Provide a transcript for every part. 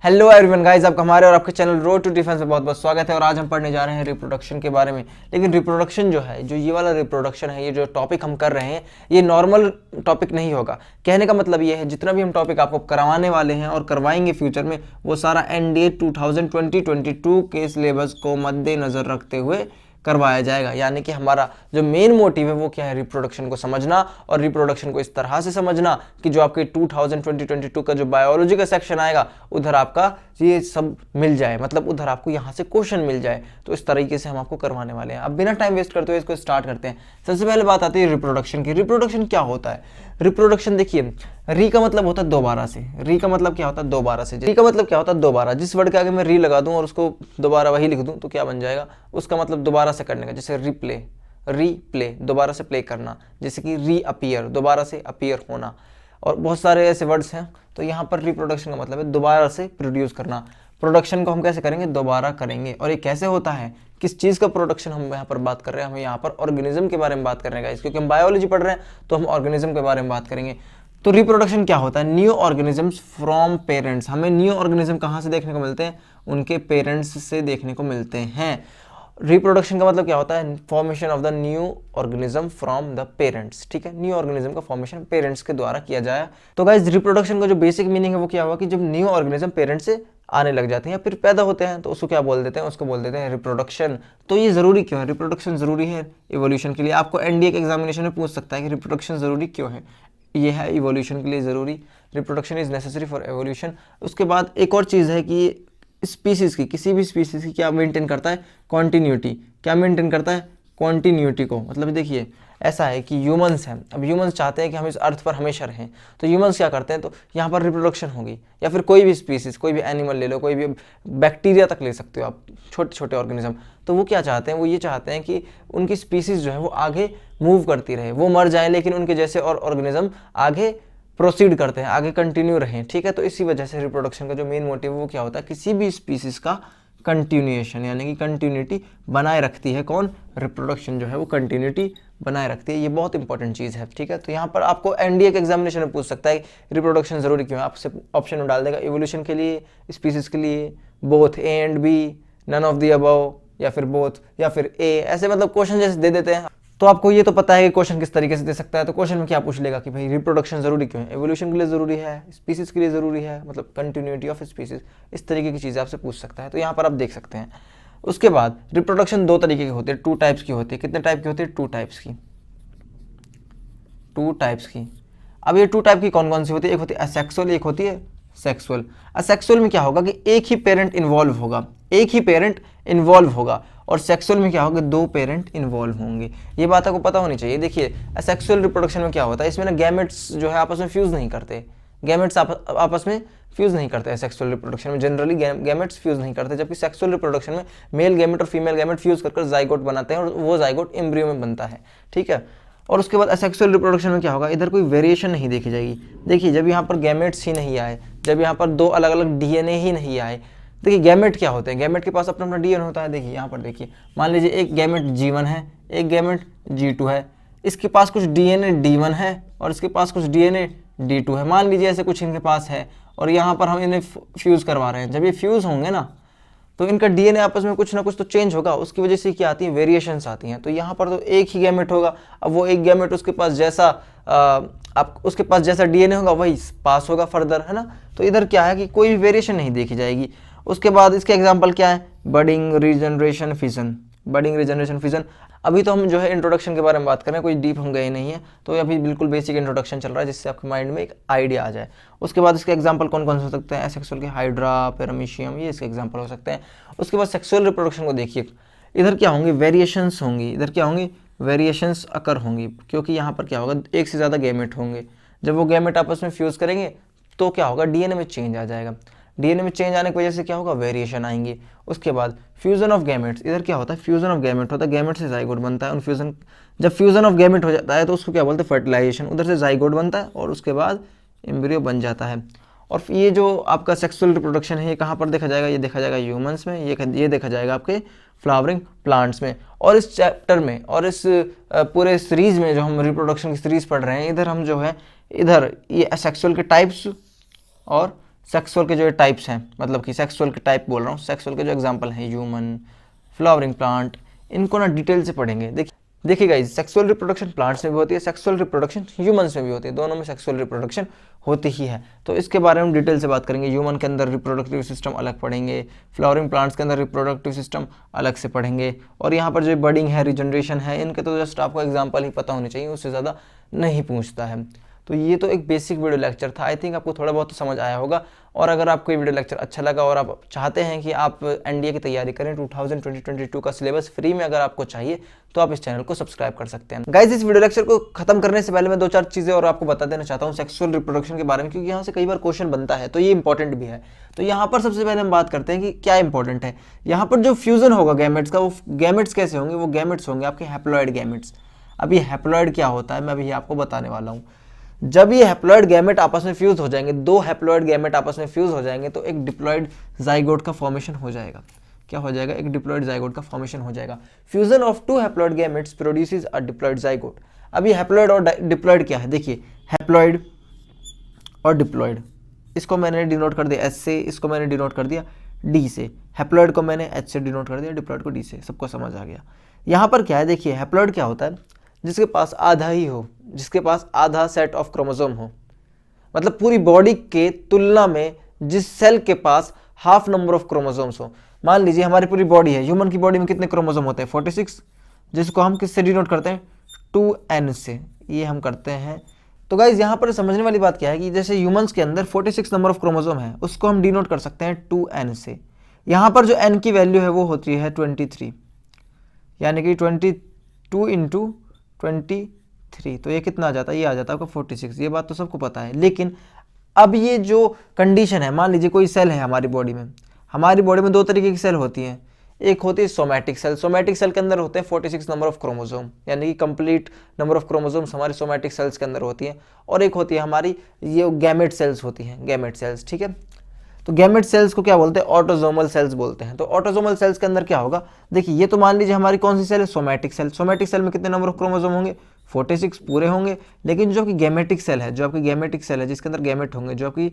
Hello everyone guys, आपका हमारे और आपके चैनल रोड टू डिफेंस में बहुत बहुत स्वागत है। और आज हम पढ़ने जा रहे हैं रिप्रोडक्शन के बारे में। लेकिन रिप्रोडक्शन जो है, जो ये वाला रिप्रोडक्शन है, ये जो टॉपिक हम कर रहे हैं, ये नॉर्मल टॉपिक नहीं होगा। कहने का मतलब ये है, जितना भी हम टॉपिक आपको करवाने वाले हैं और करवाएंगे फ्यूचर में, वो सारा एनडीए 2020-22 के सिलेबस को मद्देनजर रखते हुए करवाया जाएगा। यानी कि हमारा जो मेन मोटिव है वो क्या है, रिप्रोडक्शन को समझना। और रिप्रोडक्शन को इस तरह से समझना कि जो आपके 2020-22 का जो बायोलॉजी का सेक्शन आएगा, उधर आपका ये सब मिल जाए, मतलब उधर आपको यहाँ से क्वेश्चन मिल जाए। तो इस तरीके से हम आपको करवाने वाले हैं। अब बिना टाइम वेस्ट करते हुए इसको स्टार्ट करते हैं। सबसे पहले बात आती है रिप्रोडक्शन की। रिप्रोडक्शन क्या होता है? रिप्रोडक्शन देखिए, री का मतलब होता है दोबारा से। री का मतलब क्या होता है? दोबारा से। री का मतलब क्या होता है? दोबारा। जिस वर्ड के आगे मैं री लगा दूं और उसको दोबारा वही लिख दूं तो क्या बन जाएगा? उसका मतलब दोबारा से करने का। जैसे रिप्ले, रीप्ले, दोबारा से प्ले करना। जैसे कि रीअपीयर, दोबारा से अपीयर होना। और बहुत सारे ऐसे वर्ड्स हैं। तो यहाँ पर रिप्रोडक्शन का मतलब है दोबारा से प्रोड्यूस करना। प्रोडक्शन को हम कैसे करेंगे? दोबारा करेंगे। और ये कैसे होता है, किस चीज़ का प्रोडक्शन हम यहाँ पर बात कर रहे हैं? हम यहाँ पर ऑर्गेनिज्म के बारे में बात कर रहे हैं, क्योंकि हम बायोलॉजी पढ़ रहे हैं तो हम ऑर्गेनिज्म के बारे में बात करेंगे। तो रिप्रोडक्शन क्या होता है? New organisms from parents. हमें न्यू ऑर्गेनिज्म कहाँ से देखने को मिलते हैं? उनके पेरेंट्स से देखने को मिलते हैं। रिप्रोडक्शन का मतलब क्या होता है? Formation of the new organism from the parents. ठीक है, न्यू ऑर्गेनिज्म का फॉर्मेशन पेरेंट्स के द्वारा किया जाए। तो गाइज, रिप्रोडक्शन का जो बेसिक मीनिंग है वो क्या हुआ कि जब न्यू ऑर्गेनिज्म पेरेंट्स से आने लग जाते हैं या फिर पैदा होते हैं तो उसको क्या बोल देते हैं? उसको बोल देते हैं रिप्रोडक्शन। तो ये जरूरी क्यों है? रिप्रोडक्शन जरूरी है इवोल्यूशन के लिए। आपको एनडीए के एग्जामिनेशन में पूछ सकता है कि रिप्रोडक्शन जरूरी क्यों है? ये है इवोल्यूशन के लिए ज़रूरी। Reproduction is necessary for evolution. उसके बाद एक और चीज़ है कि स्पीसीज़ की, किसी भी स्पीसीज़ की क्या मेंटेन करता है? कॉन्टीन्यूटी। क्या मेंटेन करता है? कॉन्टीन्यूटी को। मतलब देखिए, ऐसा है कि ह्यूमंस हैं। अब ह्यूमंस चाहते हैं कि हम इस अर्थ पर हमेशा रहें, तो ह्यूमंस क्या करते हैं? तो यहाँ पर रिप्रोडक्शन होगी। या फिर कोई भी स्पीसीज़, कोई भी एनिमल ले लो, कोई भी बैक्टीरिया तक ले सकते हो आप, छोटे छोटे ऑर्गेनिज्म। तो वो क्या चाहते हैं? वो ये चाहते हैं कि उनकी स्पीसीज़ जो है वो आगे मूव करती रहे। वो मर जाए लेकिन उनके जैसे और ऑर्गेनिज्म आगे प्रोसीड करते हैं, आगे कंटिन्यू रहें। ठीक है, तो इसी वजह से रिप्रोडक्शन का जो मेन मोटिव है वो क्या होता है? किसी भी स्पीसीज़ का कंटिन्यूएशन, यानी कि कंटिन्यूटी बनाए रखती है। कौन? रिप्रोडक्शन जो है वो कंटिन्यूटी बनाए रखती है। ये बहुत इंपॉर्टेंट चीज़ है। ठीक है, तो यहाँ पर आपको एनडीए के एग्जामिनेशन में पूछ सकता है रिप्रोडक्शन जरूरी क्यों है। आपसे ऑप्शन में डाल देगा इवोल्यूशन के लिए, स्पीसीज के लिए, both A and B, none of the above, या फिर बोथ, या फिर ए। ऐसे मतलब क्वेश्चन जैसे दे देते हैं। तो आपको ये तो पता है कि क्वेश्चन किस तरीके से दे सकता है। तो क्वेश्चन में क्या पूछ लेगा कि भाई रिप्रोडक्शन जरूरी क्यों है? एवोल्यूशन के लिए जरूरी है, स्पीसीज के लिए जरूरी है, मतलब कंटिन्यूटी ऑफ स्पीसीज। इस तरीके की चीज़ें आपसे पूछ सकता है। तो यहाँ पर आप देख सकते हैं। उसके बाद रिप्रोडक्शन दो तरीके की होती है, टू टाइप्स की होती है। कितने टाइप की होती है? टू टाइप्स की। टू टाइप्स की। अब ये टू टाइप की कौन कौन सी होती है? एक होती है असेक्सुअल, एक होती है सेक्सुअल। असेक्सुअल में क्या होगा कि एक ही पेरेंट इन्वॉल्व होगा, एक ही पेरेंट इन्वॉल्व होगा। और सेक्सुअल में क्या होगा? दो पेरेंट इन्वॉल्व होंगे। ये बात आपको पता होनी चाहिए। देखिए, असेक्सुअल रिप्रोडक्शन में क्या होता है, इसमें ना गैमेट्स जो है आपस में फ्यूज नहीं करते। गैमेट्स आपस में फ्यूज नहीं करते हैं सेक्सुअल रिप्रोडक्शन में। जनरली गैमेट्स फ्यूज नहीं करते, जबकि सेक्सुअल रिप्रोडक्शन में मेल गैमेट और फीमेल गैमेट फ्यूज कर जाइगोट बनाते हैं और वो जाइगोट एम्ब्रियो में बनता है। ठीक है, और उसके बाद असेक्सुअल रिप्रोडक्शन में क्या होगा? इधर कोई वेरिएशन नहीं देखी जाएगी। देखिए, जब यहाँ पर गैमेट्स ही नहीं आए, जब यहाँ पर दो अलग अलग डीएनए ही नहीं आए। देखिए, गैमेट क्या होते हैं? गैमेट के पास अपना अपना डीएनए होता है। देखिए यहाँ पर, देखिए मान लीजिए एक गैमेट G1 है, एक गैमेट G2 है। इसके पास कुछ डीएनए D1 है और इसके पास कुछ डीएनए D2 है। मान लीजिए ऐसे कुछ इनके पास है और यहाँ पर हम इन्हें फ्यूज़ करवा रहे हैं। जब ये फ्यूज़ होंगे ना, तो इनका डीएनए आपस में कुछ ना कुछ तो चेंज होगा। उसकी वजह से क्या आती है? वेरिएशंस आती हैं। तो यहाँ पर तो एक ही गैमेट होगा। अब वो एक गैमेट उसके पास जैसा आप उसके पास जैसा डीएनए होगा वही पास होगा फर्दर, है ना। तो इधर क्या है कि कोई भी वेरिएशन नहीं देखी जाएगी। उसके बाद इसके एग्जाम्पल क्या है? Budding, regeneration, fission. Budding, regeneration, fission. अभी तो हम जो है इंट्रोडक्शन के बारे में बात कर रहे हैं, कोई डीप हम गए नहीं है। तो अभी बिल्कुल बेसिक इंट्रोडक्शन चल रहा है, जिससे आपके माइंड में एक आइडिया आ जाए। उसके बाद इसके एग्जांपल कौन कौन से हो सकते हैं? एसेक्सुअल के हाइड्रा, पैरामीशियम, ये इसके एग्जांपल हो सकते हैं। उसके बाद सेक्सुअल रिप्रोडक्शन को देखिए, इधर क्या होंगे? वेरिएशंस होंगी। इधर क्या होंगी? वेरिएशंस अकर होंगी, क्योंकि यहाँ पर क्या होगा? एक से ज़्यादा गैमेट होंगे। जब वो गैमेट आपस में फ्यूज़ करेंगे तो क्या होगा? डीएनए में चेंज आ जाएगा। डीएनए में चेंज आने की वजह से क्या होगा? वेरिएशन आएंगे। उसके बाद फ्यूजन ऑफ गैमेट्स। इधर क्या होता है? फ्यूजन ऑफ गैमेट होता है, गैमेट से जाइगोट बनता है। उन फ्यूजन, जब फ्यूजन ऑफ गैमेट हो जाता है तो उसको क्या बोलते हैं? फर्टिलाइजेशन। उधर से जाइगोट बनता है और उसके बाद एम्ब्रियो बन जाता है। और ये जो आपका सेक्सुअल रिप्रोडक्शन है, ये कहाँ पर देखा जाएगा? ये देखा जाएगा ह्यूमंस में, ये देखा जाएगा आपके फ्लावरिंग प्लांट्स में। और इस चैप्टर में और इस पूरे सीरीज में जो हम रिप्रोडक्शन की सीरीज पढ़ रहे हैं, इधर हम जो है इधर ये सेक्सुअल के टाइप्स और सेक्सुअल के जो टाइप्स हैं, मतलब कि सेक्सुअल के टाइप बोल रहा हूँ, सेक्सुअल के जो एग्जांपल हैं ह्यूमन, फ्लावरिंग प्लांट, इनको ना डिटेल से पढ़ेंगे। देखिए गाइस, सेक्सुअल रिप्रोडक्शन प्लांट्स में भी होती है, सेक्सुअल रिप्रोडक्शन ह्यूमंस में भी होती है, दोनों में सेक्सुअल रिप्रोडक्शन होती ही है। तो इसके बारे में डिटेल से बात करेंगे। ह्यूमन के अंदर रिप्रोडक्टिव सिस्टम अलग पढ़ेंगे, फ्लावरिंग प्लांट्स के अंदर रिप्रोडक्टिव सिस्टम अलग से पढ़ेंगे, और यहाँ पर जो बडिंग है, रिजनरेशन है, इनके तो जस्ट आपको एग्जाम्पल ही पता होने चाहिए, उससे ज़्यादा नहीं पूछता है। तो ये तो एक बेसिक वीडियो लेक्चर था, आई थिंक आपको थोड़ा बहुत तो समझ आया होगा। और अगर आपको ये वीडियो लेक्चर अच्छा लगा और आप चाहते हैं कि आप एनडीए की तैयारी करें, 2022 का सिलेबस फ्री में अगर आपको चाहिए, तो आप इस चैनल को सब्सक्राइब कर सकते हैं। गाइस, इस वीडियो लेक्चर को खत्म करने से पहले मैं 2-4 चीज़ें और आपको बता देना चाहता हूँ सेक्सुअल रिप्रोडक्शन के बारे में, क्योंकि यहाँ से कई बार क्वेश्चन बनता है, तो ये इंपॉर्टेंट भी है। तो यहाँ पर सबसे पहले हम बात करते हैं कि क्या इंपॉर्टेंट है। यहाँ पर जो फ्यूजन होगा गैमेट्स का, वो गैमेट्स कैसे होंगे, वो गैमेट्स होंगे आपके हैप्लॉइड गैमेट्स। अब ये हैप्लॉइड क्या होता है, मैं अभी आपको बताने वाला हूँ। जब ये हैप्लॉइड गैमेट आपस में फ्यूज हो जाएंगे, दो हैप्लॉइड गैमेट आपस में फ्यूज हो जाएंगे, तो एक डिप्लॉइड जाइगोट का फॉर्मेशन हो जाएगा। क्या हो जाएगा? एक डिप्लॉइड जाइगोट का फॉर्मेशन हो जाएगा। Fusion of two haploid gametes produces a diploid zygote. अब ये हैप्लॉइड और डिप्लॉइड क्या है, देखिए, हैप्लॉइड और डिप्लॉइड, इसको मैंने डिनोट कर दिया एच से, इसको मैंने डिनोट कर दिया डी से, हैप्लॉइड को मैंने एच से डिनोट कर दिया, डिप्लॉइड को डी से। सबको समझ आ गया। यहाँ पर क्या है, देखिए, हैप्लॉइड क्या होता है, जिसके पास आधा ही हो, जिसके पास आधा सेट ऑफ क्रोमोसोम हो, मतलब पूरी बॉडी के तुलना में जिस सेल के पास हाफ नंबर ऑफ क्रोमोसोम्स हो। मान लीजिए हमारी पूरी बॉडी है, ह्यूमन की बॉडी में कितने क्रोमोसोम होते हैं? 46, जिसको हम किससे डिनोट करते हैं? 2n से, ये हम करते हैं। तो गाइज, यहाँ पर समझने वाली बात क्या है कि जैसे ह्यूमंस के अंदर 46 नंबर ऑफ क्रोमोसोम है, उसको हम डिनोट कर सकते हैं 2n से। यहाँ पर जो n की वैल्यू है वो होती है 23, यानी कि 22 इंटू 23, तो ये कितना आ जाता है? ये आ जाता है आपका 46। ये बात तो सबको पता है। लेकिन अब ये जो कंडीशन है, मान लीजिए कोई सेल है हमारी बॉडी में, हमारी बॉडी में दो तरीके की सेल होती हैं। एक होती है सोमैटिक सेल, सोमैटिक सेल के अंदर होते हैं 46 नंबर ऑफ क्रोमोसोम, यानी कि कंप्लीट नंबर ऑफ क्रोमोसोम्स हमारी सोमैटिक सेल्स के अंदर होती हैं। और एक होती है हमारी ये गैमेट सेल्स होती हैं, गैमेट सेल्स, ठीक है। तो गैमेट सेल्स को क्या बोलते हैं? ऑटोजोमल सेल्स बोलते हैं। तो ऑटोजोमल सेल्स के अंदर क्या होगा, देखिए, ये तो मान लीजिए हमारी कौन सी सेल है? Somatic cell. सोमैटिक सेल में कितने नंबर ऑफ क्रोमोसोम होंगे? 46 पूरे होंगे। लेकिन जो आपकी गैमेटिक सेल है, जो आपकी गैमेटिक सेल है जिसके अंदर गैमेट होंगे, जो आपकी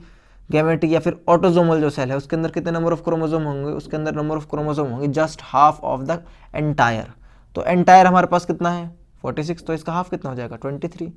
गैमेटिक या फिर ऑटोजोमल जो सेल है, उसके अंदर कितने नंबर ऑफ क्रोमोसोम होंगे? उसके अंदर नंबर ऑफ क्रोमोसोम होंगे just half of the entire. तो एंटायर हमारे पास कितना है? 46, तो इसका हाफ कितना हो जाएगा? 23।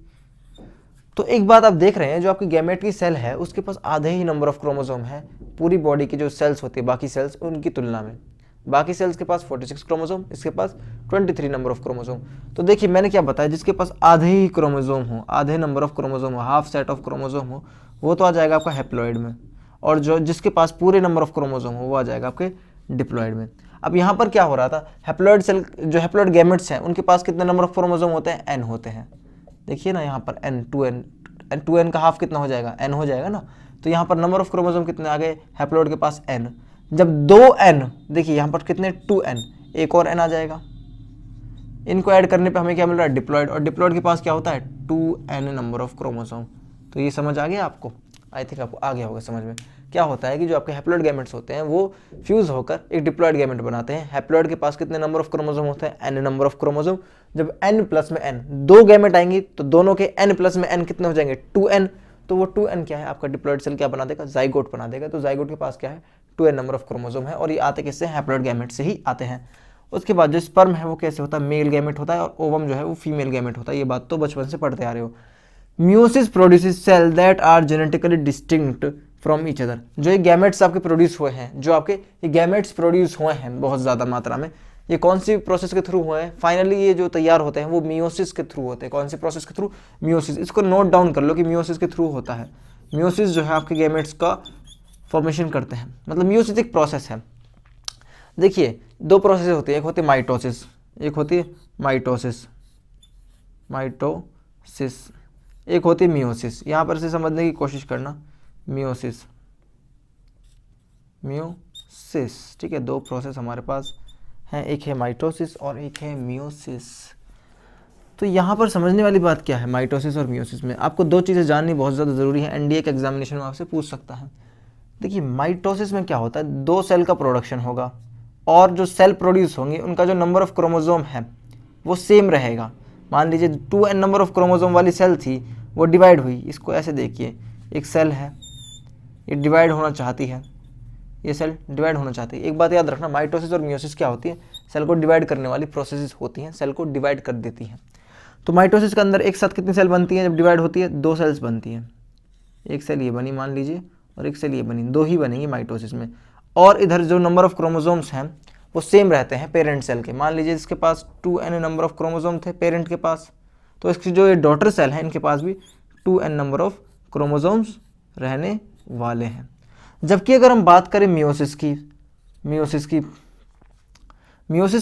तो एक बात आप देख रहे हैं, जो आपकी गैमेट की सेल है उसके पास आधे ही नंबर ऑफ क्रोमोसोम है पूरी बॉडी की जो सेल्स होती है, बाकी सेल्स उनकी तुलना में। बाकी सेल्स के पास 46 क्रोमोसोम, इसके पास 23 नंबर ऑफ क्रोमोसोम। तो देखिए, मैंने क्या बताया, जिसके पास आधे ही क्रोमोसोम हो, आधे नंबर ऑफ क्रोमोसोम हो, हाफ सेट ऑफ क्रोमोसोम हो, वो तो आ जाएगा आपका हैप्लॉइड में। और जो जिसके पास पूरे नंबर ऑफ क्रोमोसोम हो, वो आ जाएगा आपके डिप्लॉइड में। अब यहाँ पर क्या हो रहा था, हैप्लॉइड सेल, जो हैप्लॉइड गैमेट्स हैं, उनके पास कितने नंबर ऑफ क्रोमोसोम होते हैं? n होते हैं। देखिए ना, यहाँ पर n, 2n का हाफ कितना हो जाएगा? n हो जाएगा ना। तो यहाँ पर नंबर ऑफ क्रोमोसोम कितने आ गए हैप्लॉइड के पास? n। जब 2n, देखिए यहाँ पर कितने? 2n, एक और n आ जाएगा। इनको ऐड करने पे हमें क्या मिल रहा है? डिप्लॉइड। और डिप्लॉइड के पास क्या होता है? 2n number of chromosome. तो ये समझ आ गया आपको? आई थिंक आपको आ गया होगा समझ में। क्या होता है कि जो आपके हैप्लॉइड गैमेट्स होते हैं वो फ्यूज होकर एक डिप्लॉइड गैमेट बनाते हैं। हैप्लॉइड के पास कितने नंबर ऑफ क्रोमोसोम होते हैं? n number of chromosome. जब n प्लस में n, दो गैमेट आएंगी तो दोनों के n प्लस में n कितने हो जाएंगे? 2n। तो वो 2n क्या है? आपका डिप्लॉइड सेल क्या बना देगा? जाइगोट बना देगा। तो जाइगोट के पास क्या है? 2n नंबर ऑफ क्रोमोसोम है। और ये आते किससे? हैप्लॉइड गैमेट से ही आते हैं। उसके बाद जो स्पर्म है वो कैसे होता है? मेल गैमेट होता है, और ओवम जो है वो फीमेल गैमेट होता है। ये बात तो बचपन से पढ़ते आ रहे हो। Meiosis produces cell that are genetically distinct from each other. जो ये गैमेट्स आपके प्रोड्यूस हुए हैं, जो आपके ये गैमेट्स प्रोड्यूस हुए हैं बहुत ज़्यादा मात्रा में, ये कौन सी प्रोसेस के थ्रू हुए हैं? फाइनली ये जो तैयार होते हैं वो मियोसिस के थ्रू होते हैं। कौन सी प्रोसेस के थ्रू? मियोसिस। इसको नोट डाउन कर लो कि मियोसिस के थ्रू होता है। मियोसिस जो है आपके गैमेट्स का फॉर्मेशन करते हैं, मतलब मियोसिस एक प्रोसेस है। देखिए, दो प्रोसेस होती है, एक होती है माइटोसिस, एक होती है माइटोसिस, एक होती है मियोसिस। यहाँ पर से समझने की कोशिश करना, मियोसिस, ठीक है। दो प्रोसेस हमारे पास हैं, एक है माइटोसिस और एक है मियोसिस। तो यहाँ पर समझने वाली बात क्या है माइटोसिस और मियोसिस में? आपको दो चीज़ें जाननी बहुत ज़्यादा ज़रूरी है, एनडीए के एग्जामिनेशन में आपसे पूछ सकता है। देखिए, माइटोसिस में क्या होता है, दो सेल का प्रोडक्शन होगा, और जो सेल प्रोड्यूस होंगे उनका जो नंबर ऑफ क्रोमोसोम है वो सेम रहेगा। मान लीजिए 2n नंबर ऑफ क्रोमोसोम वाली सेल थी, वो डिवाइड हुई। इसको ऐसे देखिए, एक सेल है, ये डिवाइड होना चाहती है, ये सेल डिवाइड होना चाहती है। एक बात याद रखना, माइटोसिस और मियोसिस क्या होती है, सेल को डिवाइड करने वाली प्रोसेसेस होती हैं, सेल को डिवाइड कर देती हैं। तो माइटोसिस के अंदर एक साथ कितनी सेल बनती हैं जब डिवाइड होती है, 2 सेल्स बनती हैं। एक सेल ये बनी मान लीजिए और एक सेल ये बनी, 2 ही बनेंगी माइटोसिस में। और इधर जो नंबर ऑफ क्रोमोसोम्स हैं वो सेम रहते हैं पेरेंट सेल के। मान लीजिए इसके पास 2n नंबर ऑफ क्रोमोसोम थे पेरेंट के पास, तो इसकी जो ये डॉटर सेल है इनके पास भी 2n नंबर ऑफ क्रोमोसोम्स रहने वाले हैं। जबकि अगर हम बात करें मियोसिस की, मियोसिस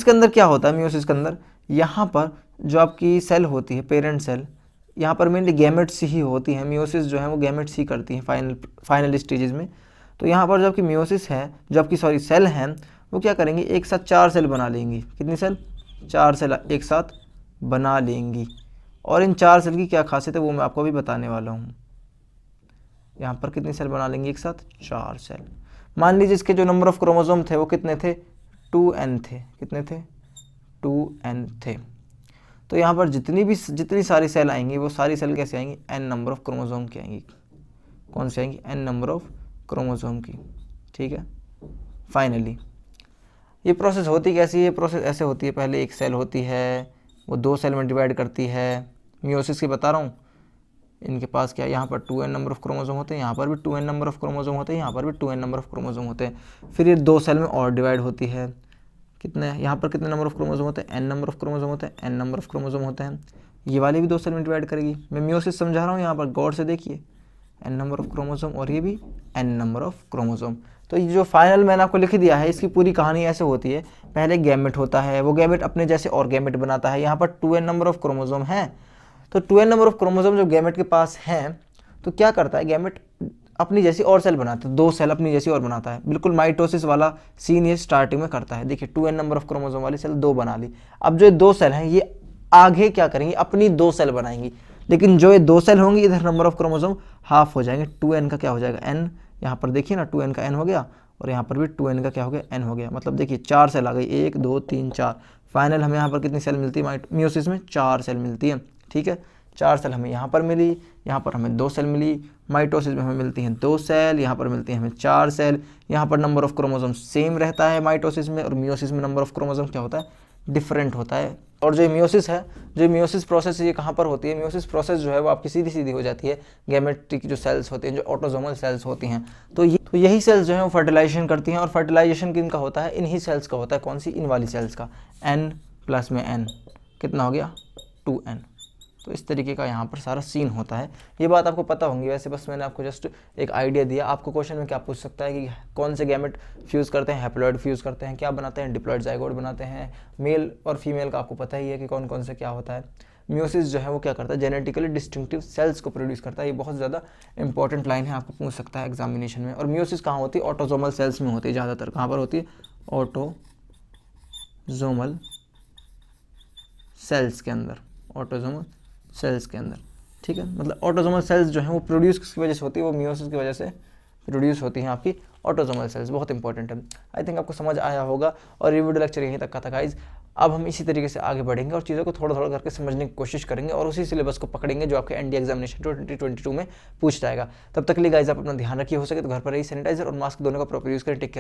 के अंदर क्या होता है, मियोसिस के अंदर यहाँ पर जो आपकी सेल होती है पेरेंट सेल, यहाँ पर मेनली गैमेट्स ही होती हैं। मियोसिस जो है वो गैमेट्स ही करती हैं फाइनल स्टेजेस में। तो यहाँ पर जो आपकी मियोसिस है, जो आपकी सेल हैं, वो क्या करेंगी, एक साथ 4 सेल बना लेंगी। कितनी सेल, 4 सेल एक साथ बना लेंगी। और इन 4 सेल की क्या खासियत है वो मैं आपको अभी बताने वाला हूँ। यहाँ पर कितनी सेल बना लेंगी एक साथ, 4 सेल। मान लीजिए इसके जो नंबर ऑफ क्रोमोसोम थे वो कितने थे, 2n थे। कितने थे, 2n थे। तो यहाँ पर जितनी सारी सेल आएंगी वो सारी सेल कैसे आएंगी, n नंबर ऑफ क्रोमोसोम की आएंगी। कौन सी आएंगी, n नंबर ऑफ क्रोमोसोम की। ठीक है, फाइनली ये प्रोसेस होती कैसी है, ये प्रोसेस ऐसे होती है, पहले एक सेल होती है वो 2 सेल में डिवाइड करती है। मियोसिस की बता रहा हूँ, इनके पास क्या है, यहाँ पर 2n नंबर ऑफ क्रोमोसोम होते हैं, यहाँ पर भी 2n नंबर ऑफ क्रोमोसोम होते हैं, यहाँ पर भी 2n नंबर ऑफ क्रोमोसोम होते हैं। फिर ये 2 सेल में और डिवाइड होती है। कितने, यहाँ पर कितने नंबर ऑफ क्रोमोसोम होते हैं, n नंबर ऑफ क्रोमोसोम होते हैं, n नंबर ऑफ क्रोमोसोम होते हैं। ये वाली भी 2 सेल में डिवाइड करेगी। मैं मियोसिस समझा रहा हूँ यहाँ पर, गौर से देखिए, n नंबर ऑफ क्रोमोसोम और ये भी n नंबर ऑफ क्रोमोसोम। तो ये जो फाइनल मैंने आपको लिख दिया है, इसकी पूरी कहानी ऐसे होती है। पहले गैमेट होता है, वो गैमेट अपने जैसे और गैमेट बनाता है। यहाँ पर 2n नंबर ऑफ क्रोमोसोम है, तो 2n नंबर ऑफ क्रोमोसोम जो गैमेट के पास हैं, तो क्या करता है, गैमेट अपनी जैसी और सेल बनाता है, 2 सेल अपनी जैसी और बनाता है। बिल्कुल माइटोसिस वाला सीन ये स्टार्टिंग में करता है। देखिए 2n नंबर ऑफ क्रोमोसोम वाली सेल 2 बना ली। अब जो ये 2 सेल हैं ये आगे क्या करेंगी, अपनी 2 सेल बनाएंगी। लेकिन जो ये 2 सेल होंगी, इधर नंबर ऑफ क्रोमोसोम हाफ हो जाएंगे। 2n का क्या हो जाएगा, n। यहाँ पर देखिए ना, 2n का n हो गया, और यहाँ पर भी 2n का क्या हो गया, n हो गया। मतलब देखिए 4 सेल आ गई, 1 2 3 4। फाइनल हमें यहाँ पर कितनी सेल मिलती है, मियोसिस में 4 सेल मिलती है। ठीक है, 4 सेल हमें यहाँ पर मिली, यहाँ पर हमें 2 सेल मिली। माइटोसिस में हमें मिलती हैं 2 सेल, यहाँ पर मिलती हैं हमें 4 सेल। यहाँ पर नंबर ऑफ क्रोमोसोम सेम रहता है माइटोसिस में, और मियोसिस में नंबर ऑफ क्रोमोसोम क्या होता है, डिफरेंट होता है। और जो मियोसिस है, जो मियोसिस प्रोसेस ये कहाँ पर होती है, मियोसिस प्रोसेस जो है वो आपकी सीधी सीधी हो जाती है गैमेट्रिक जो सेल्स होती हैं, जो ऑटोसोमल सेल्स होती हैं। तो यही सेल्स जो है वो फर्टिलाइजेशन करती हैं, और फर्टिलाइजेशन किनका होता है, इन्हीं सेल्स का होता है। कौन सी, इन वाली सेल्स का। n प्लस में n कितना हो गया, 2n। तो इस तरीके का यहाँ पर सारा सीन होता है। ये बात आपको पता होंगी वैसे, बस मैंने आपको जस्ट एक आइडिया दिया। आपको क्वेश्चन में क्या पूछ सकता है कि कौन से गैमेट फ्यूज़ करते हैं, हैप्लॉइड फ्यूज़ करते हैं, क्या बनाते हैं, डिप्लॉइड जाइगोट बनाते हैं। मेल और फीमेल का आपको पता ही है कि कौन कौन से क्या होता है। मियोसिस जो है वो क्या करता है, जेनेटिकली डिस्टिंक्टिव सेल्स को प्रोड्यूस करता है। ये बहुत ज़्यादा इंपॉर्टेंट लाइन है, आपको पूछ सकता है एग्जामिनेशन में। और मियोसिस कहाँ होती है, ऑटोसोमल सेल्स में होती है ज़्यादातर। कहाँ पर होती है, ऑटोसोमल सेल्स के अंदर, ऑटोसोमल सेल्स के अंदर। ठीक है, मतलब ऑटोसोमल सेल्स जो हैं वो प्रोड्यूस किसकी वजह से होती है, वो मियोसिस की वजह से प्रोड्यूस होती हैं आपकी ऑटोसोमल सेल्स। बहुत इंपॉर्टेंट है। आई थिंक आपको समझ आया होगा, और ये वीडियो लेक्चर यहीं तक का था गाइज। अब हम इसी तरीके से आगे बढ़ेंगे और चीज़ों को थोड़ा थोड़ा करके समझने की कोशिश करेंगे, और उसी सिलेबस को पकड़ेंगे जो आपके एनडीए एग्जामिनेशन 2022 में पूछ जाएगा। तब तक के लिए गाइज आप अपना ध्यान रखिए, हो सके तो घर पर ही सैनिटाइजर और मास्क दोनों का प्रॉपर यूज़ करें। Take care.